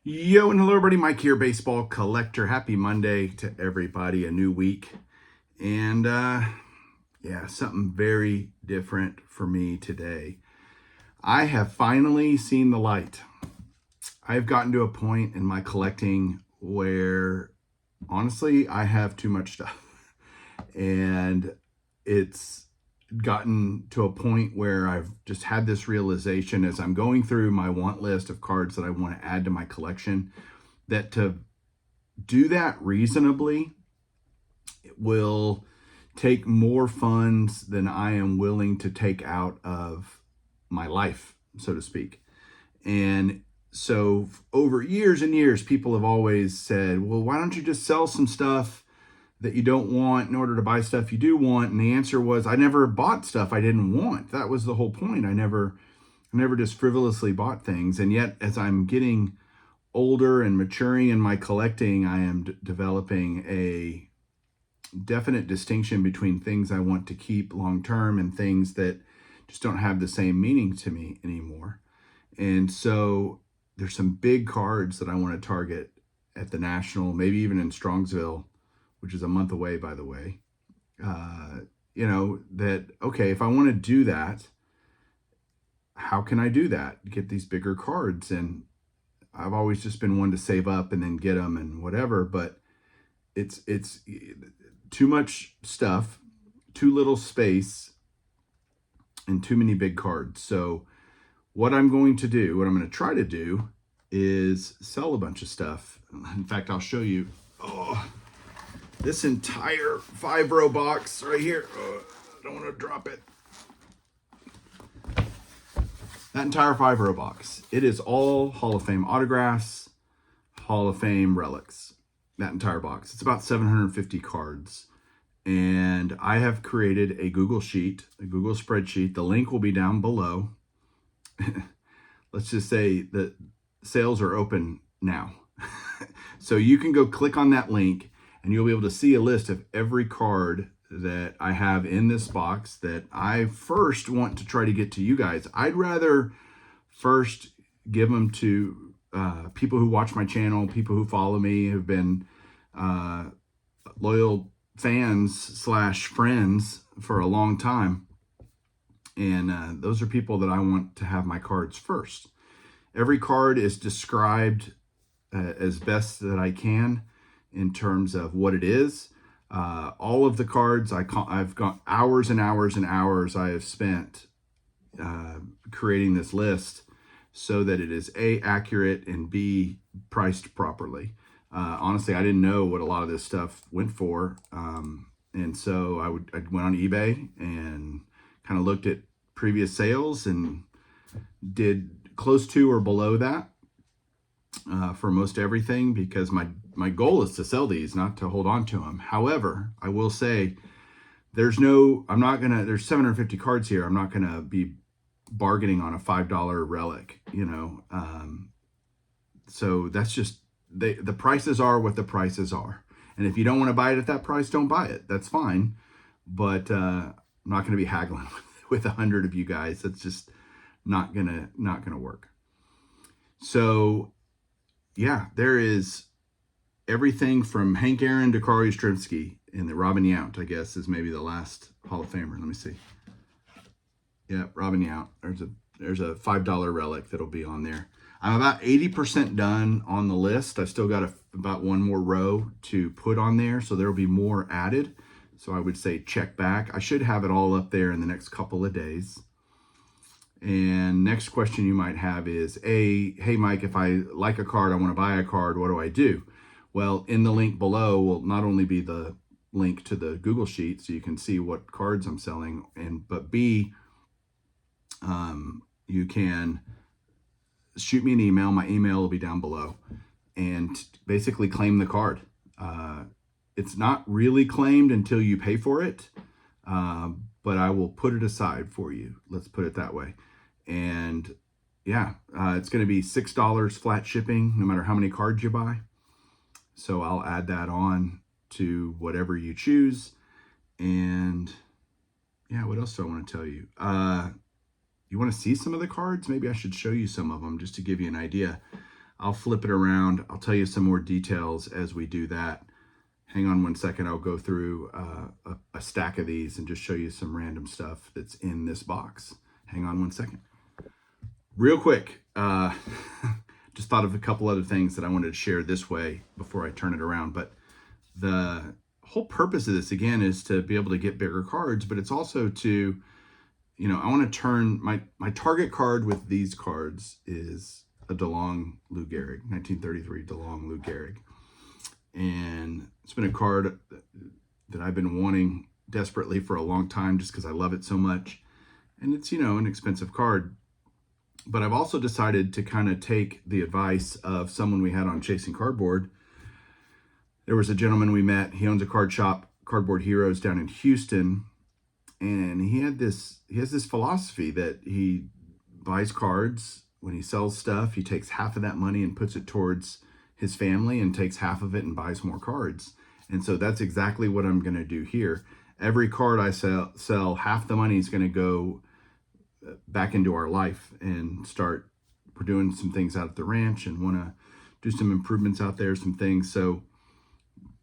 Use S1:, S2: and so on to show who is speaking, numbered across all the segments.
S1: Yo and hello everybody, Mike here, baseball collector. Happy Monday to everybody, a new week. And yeah, something very different for me today. I have finally seen the light. I've gotten to a point in my collecting where honestly, I have too much stuff. And it's gotten to a point where I've just had this realization as I'm going through my want list of cards that I want to add to my collection, that to do that reasonably will take more funds than I am willing to take out of my life, so to speak. And so over years and years, people have always said, well, why don't you just sell some stuff that you don't want in order to buy stuff you do want? And the answer was, I never bought stuff I didn't want. That was the whole point. I never just frivolously bought things. And yet, as I'm getting older and maturing in my collecting, I am developing a definite distinction between things I want to keep long term and things that just don't have the same meaning to me anymore. And so there's some big cards that I want to target at the National, maybe even in Strongsville, which is a month away, by the way. That, okay, if I want to do that, how can I do that? Get these bigger cards. And I've always just been one to save up and then get them and whatever, but it's too much stuff, too little space, and too many big cards. So what I'm going to try to do is sell a bunch of stuff. In fact, I'll show you this entire 5-row box right here. I don't want to drop it. That entire 5-row box. It is all Hall of Fame autographs, Hall of Fame relics. That entire box. It's about 750 cards. And I have created a Google sheet, a Google spreadsheet. The link will be down below. Let's just say that sales are open now. So you can go click on that link and you'll be able to see a list of every card that I have in this box that I first want to try to get to you guys. I'd rather first give them to people who watch my channel, people who follow me, who've been loyal fans / friends for a long time. And those are people that I want to have my cards first. Every card is described as best that I can in terms of what it is. All of the cards, I've got hours and hours and hours I have spent creating this list so that it is A, accurate, and B, priced properly. Honestly, I didn't know what a lot of this stuff went for. And so I went on eBay and kind of looked at previous sales and did close to or below that for most everything, because my goal is to sell these, not to hold on to them. However, I will say there's 750 cards here. I'm not going to be bargaining on a $5 relic, so that's just, the prices are what the prices are. And if you don't want to buy it at that price, don't buy it. That's fine. But I'm not going to be haggling with 100 of you guys. That's just not gonna work. So yeah, there is everything from Hank Aaron to Carl Yastrzemski, and the Robin Yount, I guess, is maybe the last Hall of Famer. Let me see. Yeah, Robin Yount. There's a $5 relic that'll be on there. I'm about 80% done on the list. I still got about one more row to put on there, so there'll be more added. So I would say check back. I should have it all up there in the next couple of days. And next question you might have is, hey Mike, if I like a card, I want to buy a card, what do I do? Well, in the link below will not only be the link to the Google sheet so you can see what cards I'm selling, but B, you can shoot me an email. My email will be down below, and basically claim the card. It's not really claimed until you pay for it, but I will put it aside for you. Let's put it that way. And yeah, it's going to be $6 flat shipping, no matter how many cards you buy. So I'll add that on to whatever you choose. And yeah, what else do I want to tell you? You want to see some of the cards? Maybe I should show you some of them just to give you an idea. I'll flip it around. I'll tell you some more details as we do that. Hang on one second. I'll go through a stack of these and just show you some random stuff that's in this box. Hang on one second. Real quick, just thought of a couple other things that I wanted to share this way before I turn it around. But the whole purpose of this, again, is to be able to get bigger cards, but it's also to, I want to turn my target card with these cards is a DeLong Lou Gehrig, 1933 DeLong Lou Gehrig. And it's been a card that I've been wanting desperately for a long time just because I love it so much. And it's, an expensive card. But I've also decided to kind of take the advice of someone we had on Chasing Cardboard. There was a gentleman we met. He owns a card shop, Cardboard Heroes, down in Houston. And he has this philosophy that he buys cards. When he sells stuff, he takes half of that money and puts it towards his family and takes half of it and buys more cards. And so that's exactly what I'm going to do here. Every card I sell, half the money is going to go back into our life and we're doing some things out at the ranch and want to do some improvements out there, some things. So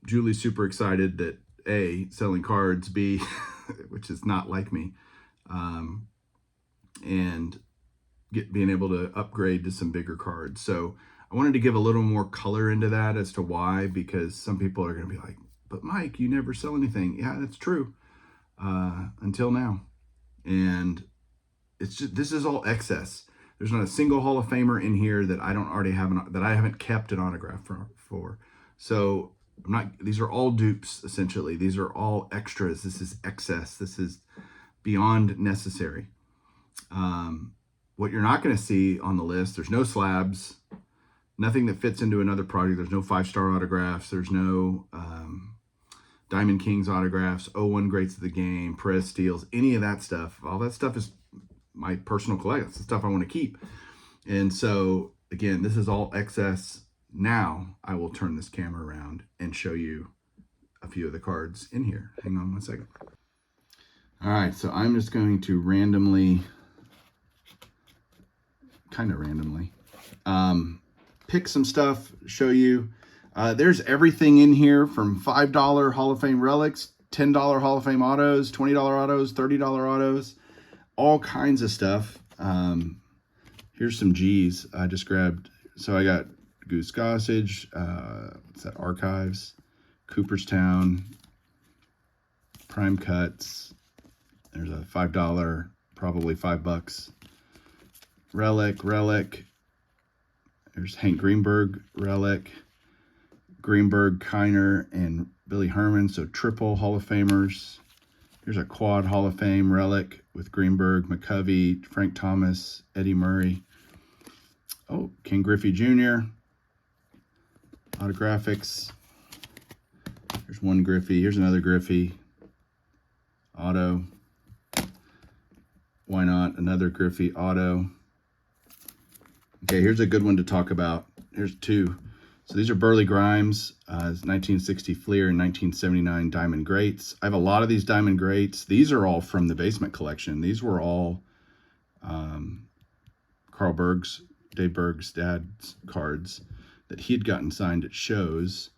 S1: Julie's super excited that A, selling cards, B, which is not like me, and being able to upgrade to some bigger cards. So I wanted to give a little more color into that as to why, because some people are going to be like, but Mike, you never sell anything. Yeah, that's true. Until now. And it's just, this is all excess. There's not a single Hall of Famer in here that I don't already have, that I haven't kept an autograph for. So these are all dupes, essentially. These are all extras. This is excess. This is beyond necessary. What you're not going to see on the list, there's no slabs, nothing that fits into another project. There's no 5-star autographs. There's no Diamond Kings autographs, 01 Greats of the Game, Perez Steels, any of that stuff. All that stuff is my personal collection. It's the stuff I want to keep. And so, again, this is all excess. Now I will turn this camera around and show you a few of the cards in here. Hang on one second. All right, so I'm just going to kind of randomly, pick some stuff, show you. There's everything in here from $5 Hall of Fame relics, $10 Hall of Fame autos, $20 autos, $30 autos, all kinds of stuff. Here's some G's I just grabbed. So I got Goose Gossage, what's that, Archives, Cooperstown, Prime Cuts. There's a $5, probably $5. Relic. There's Hank Greenberg relic, Greenberg, Kiner, and Billy Herman, so triple Hall of Famers. Here's a quad Hall of Fame relic with Greenberg, McCovey, Frank Thomas, Eddie Murray. Oh, Ken Griffey Jr. Autographics. Here's one Griffey. Here's another Griffey. Auto. Why not? Another Griffey auto. Okay, here's a good one to talk about. Here's two. So these are Burley Grimes, 1960 Fleer and 1979 Diamond Greats. I have a lot of these Diamond Greats. These are all from the basement collection. These were all Dave Berg's dad's cards that he'd gotten signed at shows.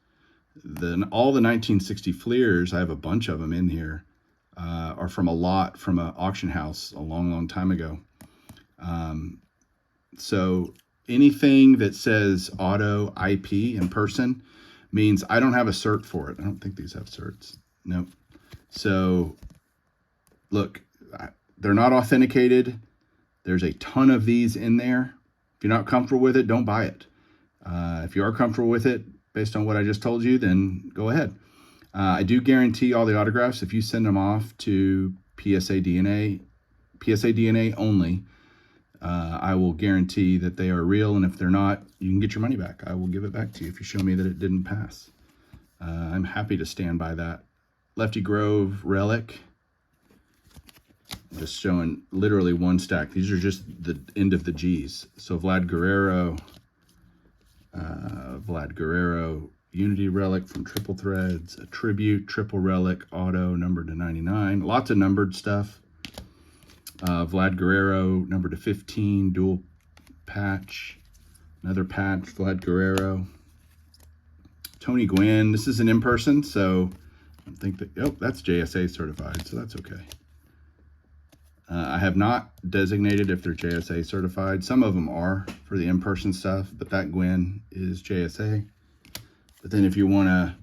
S1: All the 1960 Fleers, I have a bunch of them in here, are from a lot from an auction house a long, long time ago. So anything that says auto IP in person means I don't have a cert for it. I don't think these have certs. Nope. So look, they're not authenticated. There's a ton of these in there. If you're not comfortable with it, don't buy it. If you are comfortable with it, based on what I just told you, then go ahead. I do guarantee all the autographs. If you send them off to PSA DNA only, I will guarantee that they are real, and if they're not, you can get your money back. I will give it back to you if you show me that it didn't pass. I'm happy to stand by that. Lefty Grove relic. Just showing literally one stack. These are just the end of the G's. So Vlad Guerrero Unity relic from Triple Threads, a tribute, triple relic, auto, numbered to 99. Lots of numbered stuff. Vlad Guerrero, numbered to 15, dual patch. Another patch, Vlad Guerrero. Tony Gwynn. This is an in-person, so I think that, oh, that's JSA certified, so that's okay. I have not designated if they're JSA certified. Some of them are for the in-person stuff, but that Gwynn is JSA. But then if you want to,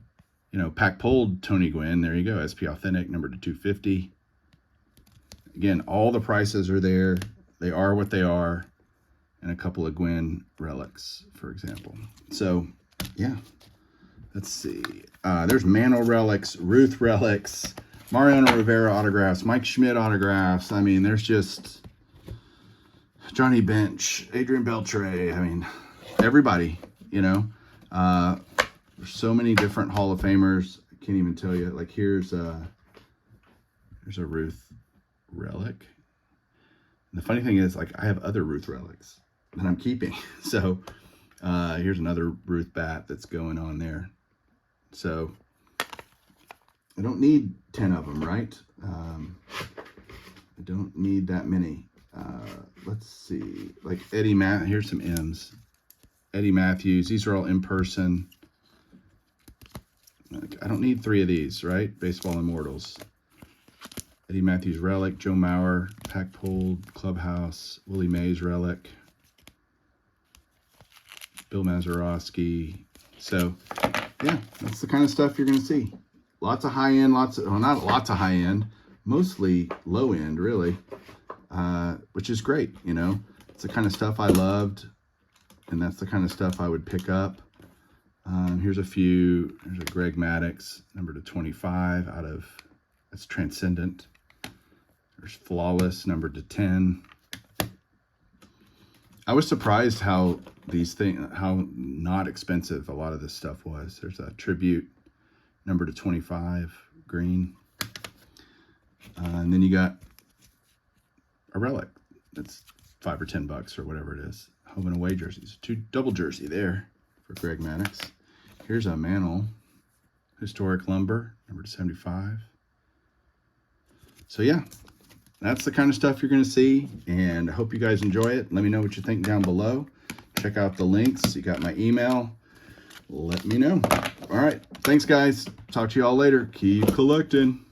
S1: you know, pack pulled Tony Gwynn, there you go, SP Authentic, number to 250. Again, all the prices are there. They are what they are. And a couple of Gwynn relics, for example. So, yeah. Let's see. There's Mano relics, Ruth relics, Mariano Rivera autographs, Mike Schmidt autographs. I mean, there's just Johnny Bench, Adrian Beltre. I mean, everybody, you know. There's so many different Hall of Famers. I can't even tell you. Like, here's a Ruth relic. And the funny thing is, like, I have other Ruth relics that I'm keeping. So here's another Ruth bat that's going on there. So I don't need 10 of them, right? I don't need that many. Let's see, like here's some M's. Eddie Matthews, these are all in person. I don't need 3 of these, right? Baseball Immortals. Eddie Matthews relic, Joe Mauer, pack pulled, Clubhouse, Willie Mays relic, Bill Mazeroski. So, yeah, that's the kind of stuff you're going to see. Lots of high-end, well, not lots of high-end, mostly low-end, really, which is great, you know. It's the kind of stuff I loved, and that's the kind of stuff I would pick up. Here's a few. There's a Greg Maddux, number to 25 out of, that's Transcendent. There's Flawless, number to 10. I was surprised how how not expensive a lot of this stuff was. There's a Tribute, number to 25, green. And then you got a relic that's $5 or $10 or whatever it is. Home and away jerseys. 2 double jersey there for Greg Maddux. Here's a Mantle Historic Lumber, number to 75. So yeah, that's the kind of stuff you're going to see, and I hope you guys enjoy it. Let me know what you think down below. Check out the links. You got my email. Let me know. All right. Thanks, guys. Talk to you all later. Keep collecting.